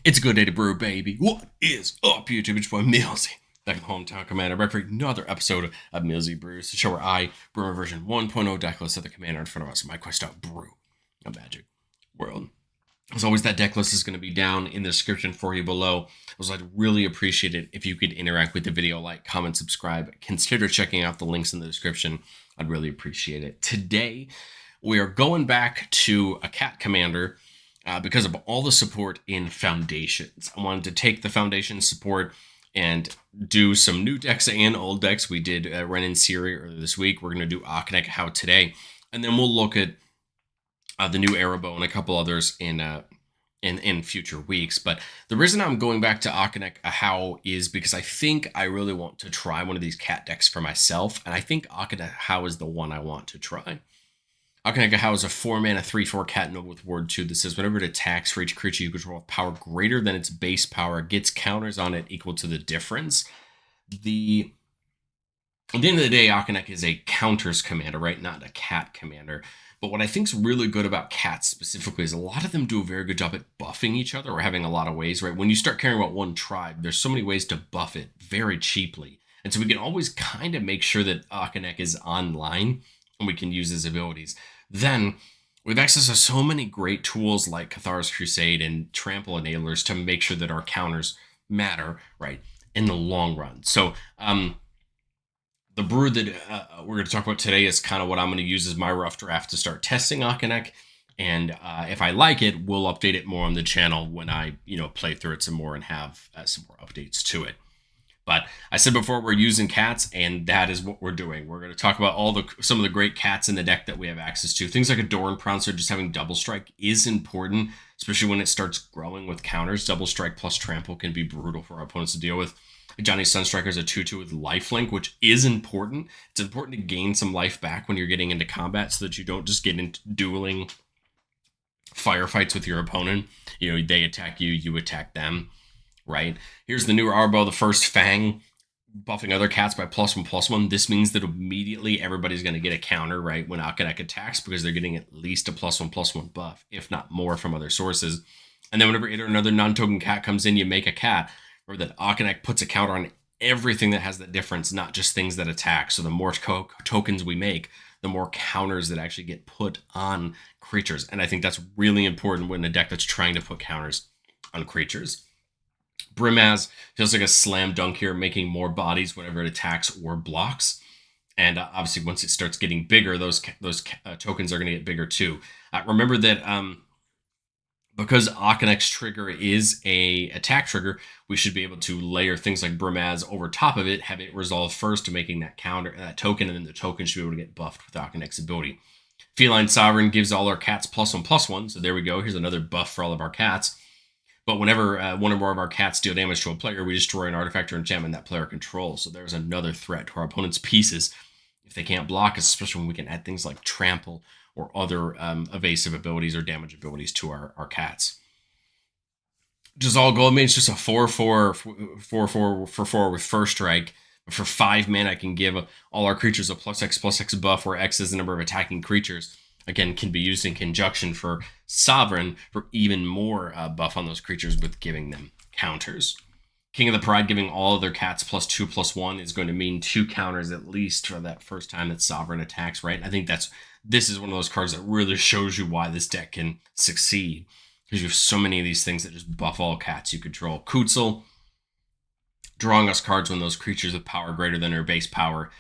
It's a good day to brew, baby. What is up, YouTube? It's your boy Millsy, back in the hometown commander, back for another episode of Millsy Brews, the show where I brew my version 1.0 deck list of the commander in front of us. My quest out brew a magic world. As always, that deck list is going to be down in the description for you below. I'd really appreciate it if you could interact with the video, like, comment, subscribe. Consider checking out the links in the description. I'd really appreciate it. Today, we are going back to a cat commander because of all the support in Foundations. I wanted to take the Foundation support and do some new decks and old decks. We did Ren and Siri earlier this week. We're going to do Okinec Ahau today. And then we'll look at the new Arrowbow and a couple others in future weeks. But the reason I'm going back to Okinec Ahau is because I think I really want to try one of these cat decks for myself. And I think Okinec Ahau is the one I want to try. Okinec Ahau is a 4-mana 3/4 cat noble with ward 2 that says whenever it attacks for each creature you control with power greater than its base power, gets counters on it equal to the difference. At the end of the day, Okinec is a counters commander, right? Not a cat commander. But what I think is really good about cats specifically is a lot of them do a very good job at buffing each other or having a lot of ways, right? When you start caring about one tribe, there's so many ways to buff it very cheaply. And so we can always kind of make sure that Okinec is online and we can use his abilities. Then we have access to so many great tools like Cathar's Crusade and Trample Enablers to make sure that our counters matter, right, in the long run. So the brew that we're going to talk about today is kind of what I'm going to use as my rough draft to start testing Okinec. And if I like it, we'll update it more on the channel when I, play through it some more and have some more updates to it. But I said before, we're using cats, and that is what we're doing. We're going to talk about some of the great cats in the deck that we have access to. Things like a Doran Prouncer, just having double strike is important, especially when it starts growing with counters. Double strike plus trample can be brutal for our opponents to deal with. Johnny Sunstriker is a 2/2 with lifelink, which is important. It's important to gain some life back when you're getting into combat so that you don't just get into dueling firefights with your opponent. They attack you, you attack them. Right? Here's the new Arrowbow, the first Fang, buffing other cats by +1/+1. This means that immediately everybody's going to get a counter, right, when Okinec attacks, because they're getting at least a +1/+1 buff, if not more, from other sources. And then whenever either another non-token cat comes in, you make a cat. Remember that Okinec puts a counter on everything that has that difference, not just things that attack. So the more tokens we make, the more counters that actually get put on creatures. And I think that's really important when a deck that's trying to put counters on creatures. Brimaz feels like a slam dunk here, making more bodies whenever it attacks or blocks. And obviously, once it starts getting bigger, those tokens are going to get bigger too. Remember that because Okinec's trigger is a attack trigger, we should be able to layer things like Brimaz over top of it, have it resolve first to making that token, and then the token should be able to get buffed with Okinec's ability. Feline Sovereign gives all our cats +1/+1, so there we go. Here's another buff for all of our cats. But whenever one or more of our cats deal damage to a player, we destroy an artifact or enchantment that player controls. So there's another threat to our opponent's pieces if they can't block us, especially when we can add things like Trample or other evasive abilities or damage abilities to our cats. Jazal Goldmane's just a 4/4 with first strike. But for 5 mana, I can give all our creatures a +X/+X buff, where X is the number of attacking creatures. Again, can be used in conjunction for Sovereign for even more buff on those creatures with giving them counters. King of the Pride giving all of their cats +2/+1 is going to mean 2 counters at least for that first time that Sovereign attacks, right? I think this is one of those cards that really shows you why this deck can succeed, because you have so many of these things that just buff all cats you control. Kutzel, drawing us cards when those creatures with power greater than their base power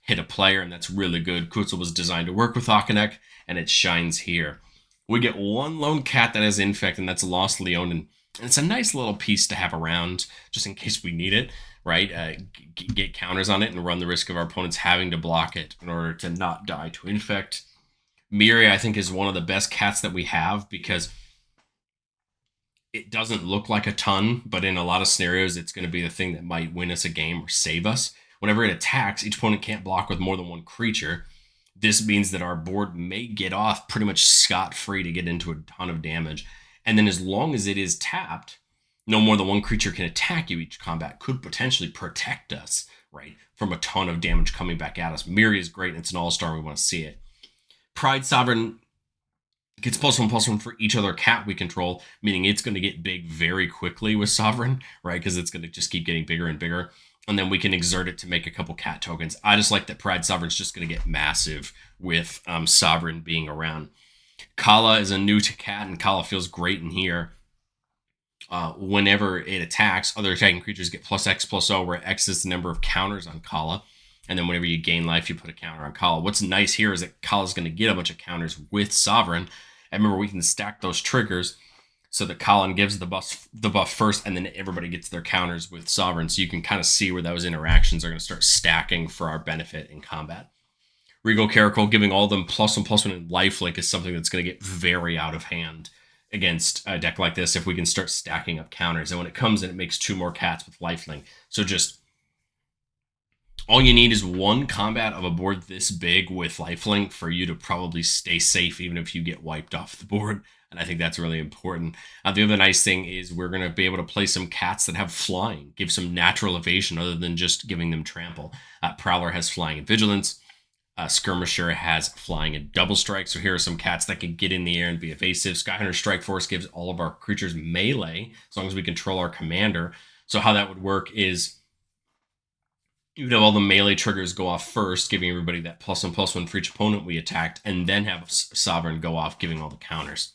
hit a player, and that's really good. Kutzel was designed to work with Okinec, and it shines here. We get one lone cat that has Infect, and that's Lost Leon, and it's a nice little piece to have around, just in case we need it, right? Get counters on it and run the risk of our opponents having to block it in order to not die to Infect. Miri, I think, is one of the best cats that we have, because it doesn't look like a ton, but in a lot of scenarios, it's going to be the thing that might win us a game or save us. Whenever it attacks, each opponent can't block with more than one creature. This means that our board may get off pretty much scot-free to get into a ton of damage. And then as long as it is tapped, no more than one creature can attack you each combat, could potentially protect us, right, from a ton of damage coming back at us. Miri is great, and it's an all-star. We want to see it. Pride Sovereign Gets +1/+1 for each other cat we control, meaning it's going to get big very quickly with Sovereign, right? Because it's going to just keep getting bigger and bigger. And then we can exert it to make a couple cat tokens. I just like that Pride Sovereign's just going to get massive with Sovereign being around. Kala is a new to cat, and Kala feels great in here. Whenever it attacks, other attacking creatures get +X/+0, where X is the number of counters on Kala. And then whenever you gain life, you put a counter on Kala. What's nice here is that Kala's going to get a bunch of counters with Sovereign. And remember, we can stack those triggers so that Colin gives the buff first, and then everybody gets their counters with Sovereign. So you can kind of see where those interactions are going to start stacking for our benefit in combat. Regal Caracal giving all of them +1/+1 and lifelink is something that's going to get very out of hand against a deck like this if we can start stacking up counters. And when it comes in, it makes 2 more cats with lifelink. So just all you need is 1 combat of a board this big with lifelink for you to probably stay safe even if you get wiped off the board. And I think that's really important. The other nice thing is we're going to be able to play some cats that have flying, give some natural evasion other than just giving them trample. Prowler has flying and vigilance. Skirmisher has flying and double strike. So here are some cats that can get in the air and be evasive. Skyhunter Strike Force gives all of our creatures melee as long as we control our commander. So how that would work is you'd have all the melee triggers go off first, giving everybody that +1/+1 for each opponent we attacked, and then have Sovereign go off, giving all the counters.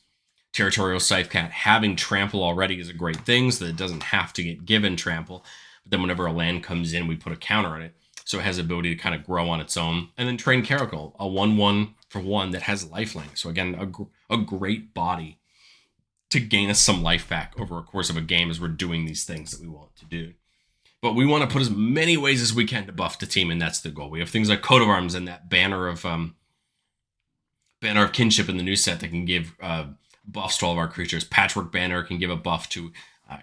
Territorial Scythe Cat having trample already is a great thing, so that it doesn't have to get given trample. But then whenever a land comes in, we put a counter on it. So it has the ability to kind of grow on its own. And then Train Caracal, a 1/1 for 1 that has lifelink. So again, a great body to gain us some life back over a course of a game as we're doing these things that we want to do. But we want to put as many ways as we can to buff the team, and that's the goal. We have things like Coat of Arms and that Banner of Kinship in the new set that can give buffs to all of our creatures. Patchwork Banner can give a buff to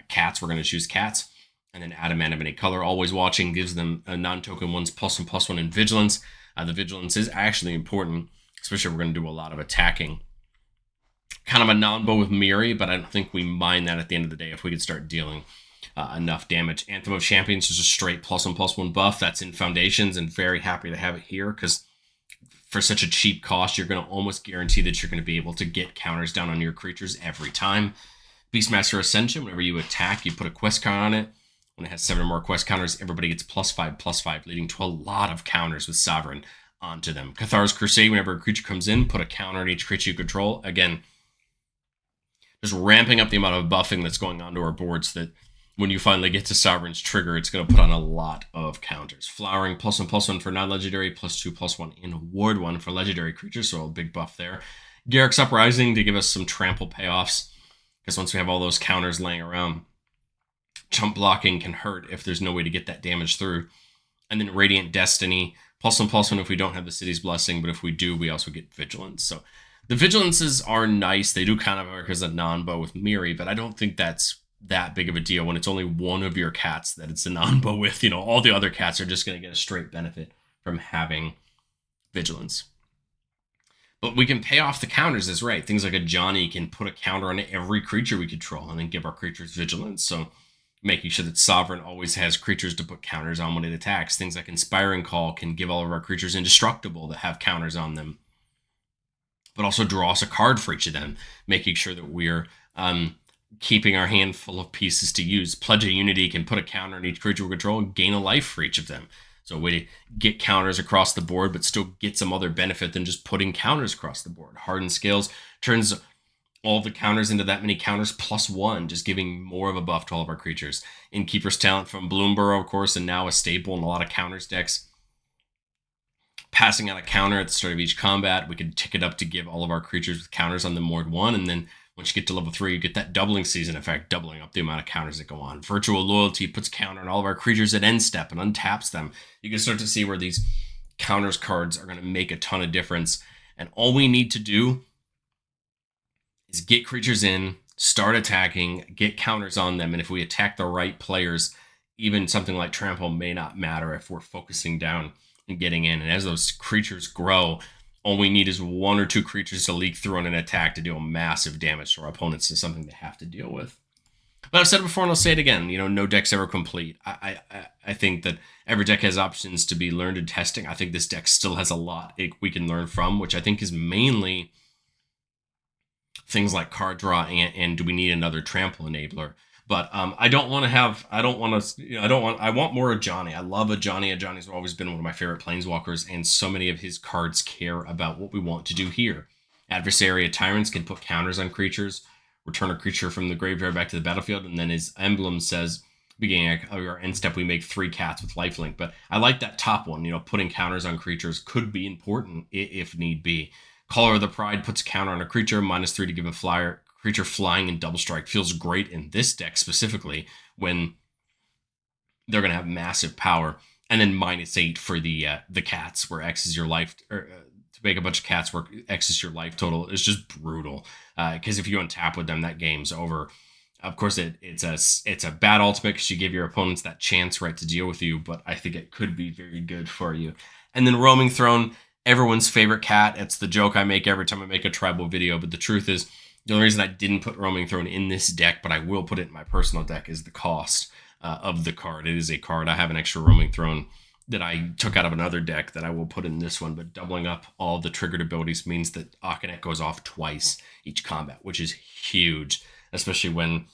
cats. We're going to choose cats. And then Adamant of any color. Always Watching gives them a non-token ones +1/+1 in vigilance. The vigilance is actually important, especially if we're going to do a lot of attacking. Kind of a non-bow with Miri, but I don't think we mind that at the end of the day if we could start dealing enough damage. Anthem of Champions is a straight +1/+1 buff. That's in Foundations, and very happy to have it here because for such a cheap cost, you're going to almost guarantee that you're going to be able to get counters down on your creatures every time. Beastmaster Ascension, whenever you attack, you put a quest card on it. When it has 7 or more quest counters, everybody gets +5/+5, leading to a lot of counters with Sovereign onto them. Cathar's Crusade, whenever a creature comes in, put a counter on each creature you control. Again, just ramping up the amount of buffing that's going onto our board so that when you finally get to Sovereign's trigger, it's going to put on a lot of counters. Flowering +1/+1 for non-legendary, +2/+1 in Ward 1 for legendary creatures, so a big buff there. Garruk's Uprising to give us some trample payoffs, because once we have all those counters laying around, chump blocking can hurt if there's no way to get that damage through. And then Radiant Destiny, +1/+1 if we don't have the City's Blessing, but if we do, we also get Vigilance. So the Vigilances are nice. They do kind of work as a non-bow with Miri, but I don't think that's that big of a deal when it's only one of your cats that it's a non-bow with. All the other cats are just going to get a straight benefit from having Vigilance. But we can pay off the counters as right. Things like a Johnny can put a counter on every creature we control and then give our creatures Vigilance. So making sure that Sovereign always has creatures to put counters on when it attacks. Things like Inspiring Call can give all of our creatures Indestructible that have counters on them, but also draw us a card for each of them, making sure that we're keeping our hand full of pieces to use. Pledge of Unity can put a counter on each creature we control and gain a life for each of them. So a way to get counters across the board, but still get some other benefit than just putting counters across the board. Hardened Scales turns all the counters into that many counters +1, just giving more of a buff to all of our creatures. Innkeeper's Talent from Bloomborough, of course, and now a staple in a lot of counters decks. Passing out a counter at the start of each combat, we could tick it up to give all of our creatures with counters on the Ward 1, and then once you get to level 3, you get that doubling season effect, doubling up the amount of counters that go on. Virtual Loyalty puts counter on all of our creatures at end step and untaps them. You can start to see where these counters cards are going to make a ton of difference, and all we need to do is get creatures in, start attacking, get counters on them, and if we attack the right players, even something like Trample may not matter if we're focusing down and getting in. And as those creatures grow, all we need is 1 or 2 creatures to leak through on an attack to deal massive damage to our opponents. Is something they have to deal with. But I've said it before and I'll say it again, no deck's ever complete. I think that every deck has options to be learned and testing. I think this deck still has a lot we can learn from, which I think is mainly things like card draw and do we need another trample enabler? But I don't want to have. I don't want to. You know, I don't want. I want more Ajani. I love Ajani. Ajani's always been one of my favorite planeswalkers, and so many of his cards care about what we want to do here. Adversary Tyrants can put counters on creatures, return a creature from the graveyard back to the battlefield, and then his emblem says, beginning of our end step, we make 3 cats with lifelink. But I like that top one. You know, putting counters on creatures could be important if need be. Caller of the Pride puts a counter on a creature, -3 to give a flyer. Creature flying and double strike feels great in this deck specifically when they're going to have massive power. And then -8 for the cats, where X is your life, or to make a bunch of cats where X is your life total is just brutal. Because if you untap with them, that game's over. Of course, it's a bad ultimate because you give your opponents that chance, right, to deal with you. But I think it could be very good for you. And then Roaming Throne, everyone's favorite cat. It's the joke I make every time I make a tribal video. But the truth is, the only reason I didn't put Roaming Throne in this deck, but I will put it in my personal deck, is the cost of the card. It is a card. I have an extra Roaming Throne that I took out of another deck that I will put in this one, but doubling up all the triggered abilities means that Okinec goes off twice each combat, which is huge, especially when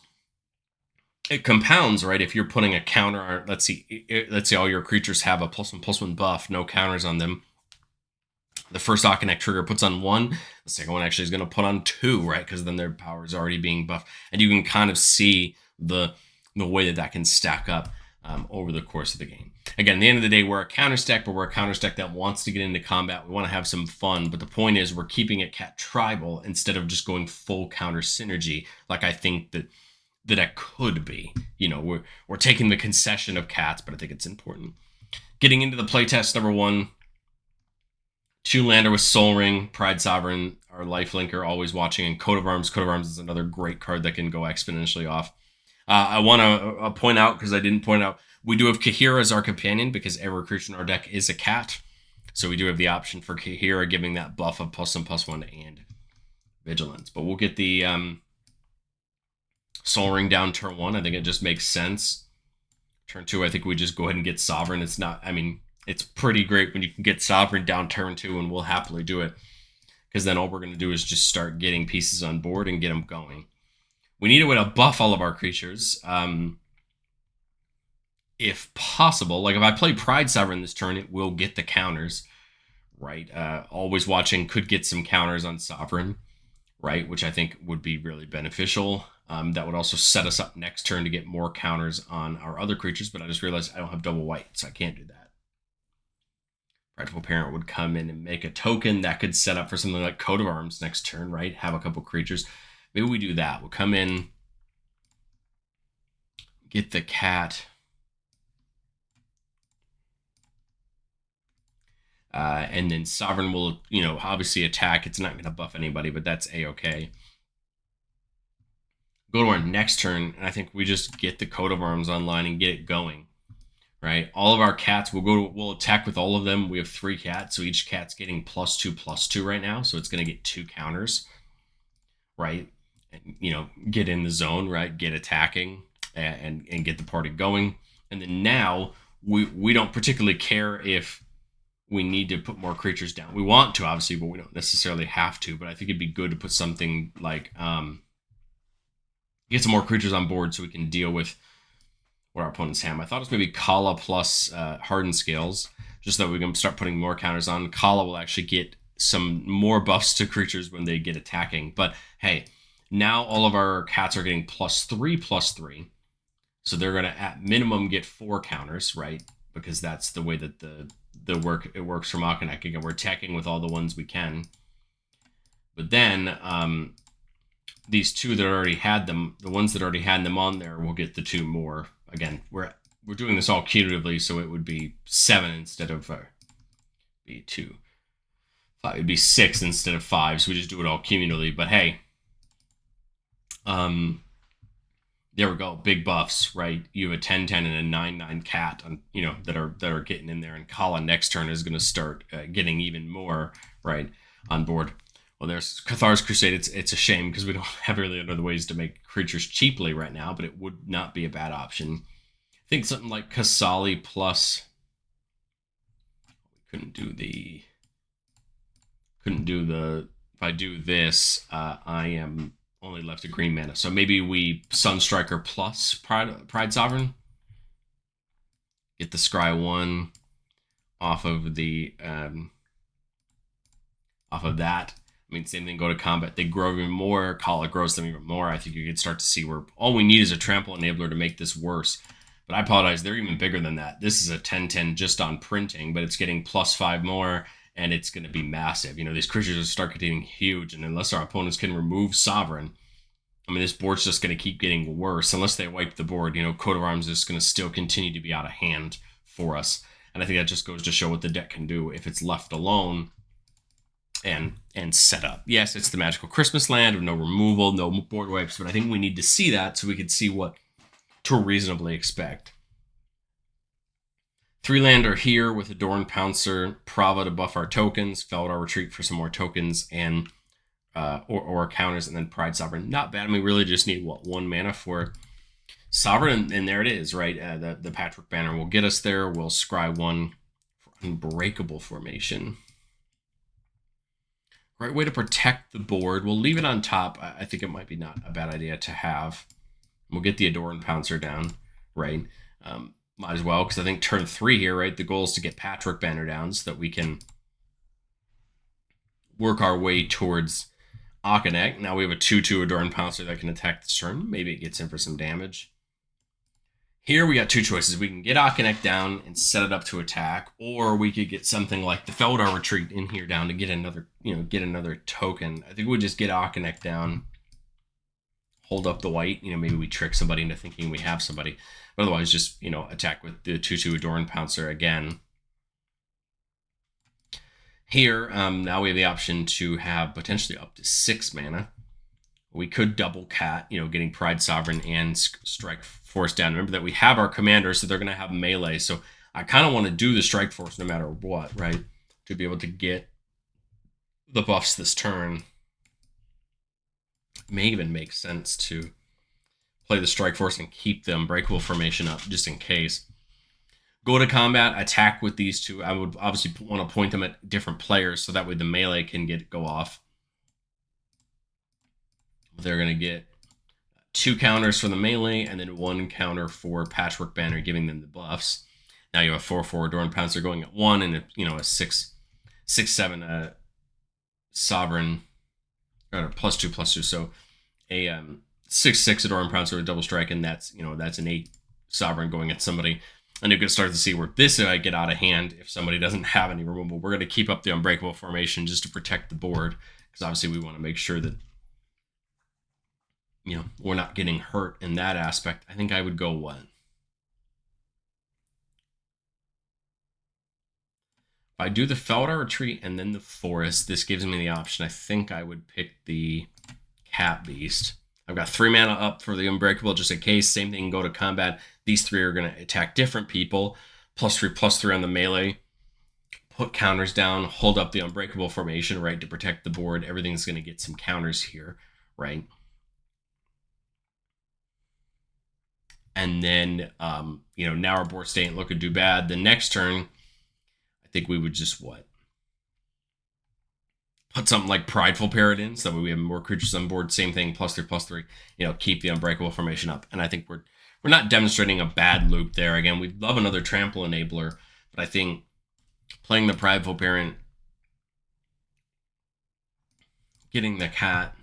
it compounds, right? If you're putting a counter on, let's say all your creatures have a +1/+1 buff, no counters on them. The first Okinec trigger puts on 1. The second one actually is going to put on 2, right? Because then their power is already being buffed. And you can kind of see the way that can stack up over the course of the game. Again, at the end of the day, we're a counter stack, but we're a counter stack that wants to get into combat. We want to have some fun. But the point is we're keeping it cat tribal instead of just going full counter synergy like I think that could be. You know, we're taking the concession of cats, but I think it's important. Getting into the playtest, number 1, 2-lander with Soul Ring, Pride Sovereign, our lifelinker, always watching, and Coat of Arms. Coat of Arms is another great card that can go exponentially off. I want to point out, because I didn't point out, we do have Kahira as our companion, because every creature in our deck is a cat. So we do have the option for Kahira giving that buff of +1/+1 and Vigilance. But we'll get the Soul Ring down turn 1. I think it just makes sense. Turn 2, I think we just go ahead and get Sovereign. It's not, I mean, it's pretty great when you can get Sovereign down turn 2, and we'll happily do it. Because then all we're going to do is just start getting pieces on board and get them going. We need a way to buff all of our creatures. If possible. Like if I play Pride Sovereign this turn, it will get the counters, right? Always Watching could get some counters on Sovereign, right? Which I think would be really beneficial. That would also set us up next turn to get more counters on our other creatures, but I just realized I don't have double white, so I can't do that. Practical Parent would come in and make a token that could set up for something like Coat of Arms next turn, right? Have a couple creatures. Maybe we do that. We'll come in, get the cat. And then Sovereign will, you know, obviously attack. It's not going to buff anybody, but that's A-okay. Go to our next turn, and I think we just get the Coat of Arms online and get it going. Right, all of our cats, we'll attack with all of them. We have 3 cats, so each cat's getting +2/+2 right now, so it's going to get 2 counters, right? And, you know, get in the zone, right? Get attacking and get the party going. And then now we don't particularly care if we need to put more creatures down. We want to, obviously, but we don't necessarily have to. But I think it'd be good to put something like get some more creatures on board so we can deal with what our opponents have. I thought it was maybe Kala plus Hardened Scales, just so that we can start putting more counters on. Kala will actually get some more buffs to creatures when they get attacking. But hey, now all of our cats are getting +3/+3. So they're going to, at minimum, get 4 counters, right? Because that's the way that it works from Okinec. Again, we're attacking with all the ones we can. But then these 2 that already had them, the ones that already had them on there, will get the 2 more. Again, we're doing this all cumulatively, so it would be 7 instead of be 2. 5, it'd be 6 instead of 5. So we just do it all cumulatively. But hey, there we go. Big buffs, right? You have a 10/10 and a 9/9 cat, on, you know, that are getting in there. And Kala next turn is going to start getting even more, right, on board. Well, there's Cathar's Crusade. It's a shame because we don't have really other ways to make creatures cheaply right now, but it would not be a bad option. I think something like Kasali plus. We couldn't do the if I do this, I am only left a green mana. So maybe we Sunstriker plus Pride Sovereign. Get the Scry 1 off of the off of that. I mean, same thing, go to combat. They grow even more. Kala grows them even more. I think you could start to see where all we need is a trample enabler to make this worse. But I apologize, they're even bigger than that. This is a 10/10 just on printing, but it's getting +5 more, and it's going to be massive. You know, these creatures will start getting huge, and unless our opponents can remove Sovereign, I mean, this board's just going to keep getting worse. Unless they wipe the board, you know, Coat of Arms is going to still continue to be out of hand for us. And I think that just goes to show what the deck can do if it's left alone and set up. Yes, it's the Magical Christmas Land with no removal, no board wipes, but I think we need to see that so we can see what to reasonably expect. 3-lander here with Adorn Pouncer, Prava to buff our tokens, Feldar Retreat for some more tokens, and or counters, and then Pride Sovereign. Not bad. I mean, we really just need, what, 1 mana for Sovereign, and there it is, right? The Patchwork Banner will get us there. We'll scry 1 for Unbreakable Formation. Right way to protect the board. We'll leave it on top. I think it might be not a bad idea to have. We'll get the Adorn Pouncer down, right? Might as well, because I think turn 3 here, right? The goal is to get Patchwork Banner down so that we can work our way towards Okinec. Now we have a 2/2 Adorn Pouncer that can attack this turn. Maybe it gets in for some damage. Here we got 2 choices. We can get Okinec down and set it up to attack, or we could get something like the Feldar Retreat in here down to get another, get another token. I think we'll just get Okinec down, hold up the white. Maybe we trick somebody into thinking we have somebody. But otherwise, just, attack with the 2/2 Adorn Pouncer again. Here, now we have the option to have potentially up to 6 mana. We could double cat, getting Pride Sovereign and Strike Force down. Remember that we have our commander, so they're going to have melee. So I kind of want to do the Strike Force no matter what, right? To be able to get the buffs this turn. It may even make sense to play the Strike Force and keep the Unbreakable Formation up just in case. Go to combat, attack with these 2. I would obviously want to point them at different players so that way the melee can go off. They're going to get 2 counters for the melee and then 1 counter for Patchwork Banner, giving them the buffs. Now you have 4/4 Adorn Pouncer going at 1 and a 6/7 Sovereign, or +2/+2. So a 6/6 Adorn Pouncer with double strike, and that's an 8 Sovereign going at somebody. And you can start to see where this might get out of hand if somebody doesn't have any removal. We're going to keep up the Unbreakable Formation just to protect the board, because obviously we want to make sure that we're not getting hurt in that aspect. I think I would go what? If I do the Feldar Retreat and then the Forest, this gives me the option. I think I would pick the Cat Beast. I've got 3 mana up for the Unbreakable, just in case. Same thing, go to combat. These 3 are going to attack different people. +3/+3 on the melee. Put counters down, hold up the Unbreakable Formation, right, to protect the board. Everything's going to get some counters here, right? And then, now our board state ain't looking too bad. The next turn, I think we would just what? Put something like Prideful Parrot in, so that way we have more creatures on board. Same thing, +3/+3. Keep the Unbreakable Formation up. And I think we're not demonstrating a bad loop there. Again, we'd love another Trample Enabler, but I think playing the Prideful Parent, getting the cat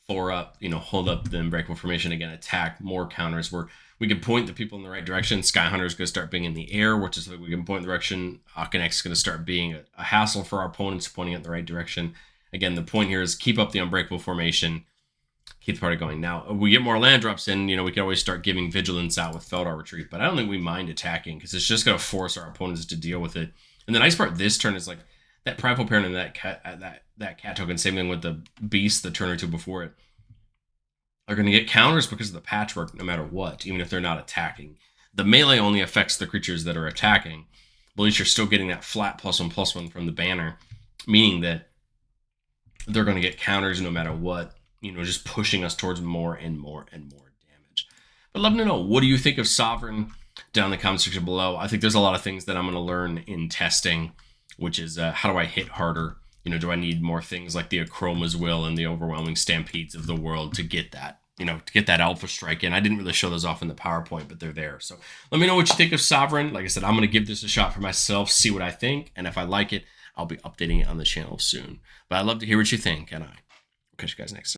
4 up, hold up the Unbreakable Formation again, attack, more counters, where we can point the people in the right direction. Sky Hunter's going to start being in the air, which is like we can point in the direction. Okinec's going to start being a hassle for our opponents, pointing in the right direction. Again, the point here is keep up the Unbreakable Formation, keep the party going. Now, we get more land drops in, we can always start giving Vigilance out with Feldar Retreat, but I don't think we mind attacking, because it's just going to force our opponents to deal with it. And the nice part this turn is like, that Prideful Parent and that cat token, same thing with the Beast the turn or 2 before it, are going to get counters because of the Patchwork no matter what, even if they're not attacking. The melee only affects the creatures that are attacking, but at least you're still getting that flat +1/+1 from the banner, meaning that they're going to get counters no matter what, just pushing us towards more and more and more damage. But love to know, what do you think of Sovereign down in the comment section below? I think there's a lot of things that I'm going to learn in testing, which is how do I hit harder You know, do I need more things like the Achroma's Will and the Overwhelming Stampedes of the world to get that? You know, to get that Alpha Strike in. I didn't really show those off in the PowerPoint, but they're there. So let me know what you think of Sovereign. Like I said, I'm going to give this a shot for myself, see what I think. And if I like it, I'll be updating it on the channel soon. But I'd love to hear what you think, and I'll catch you guys next time.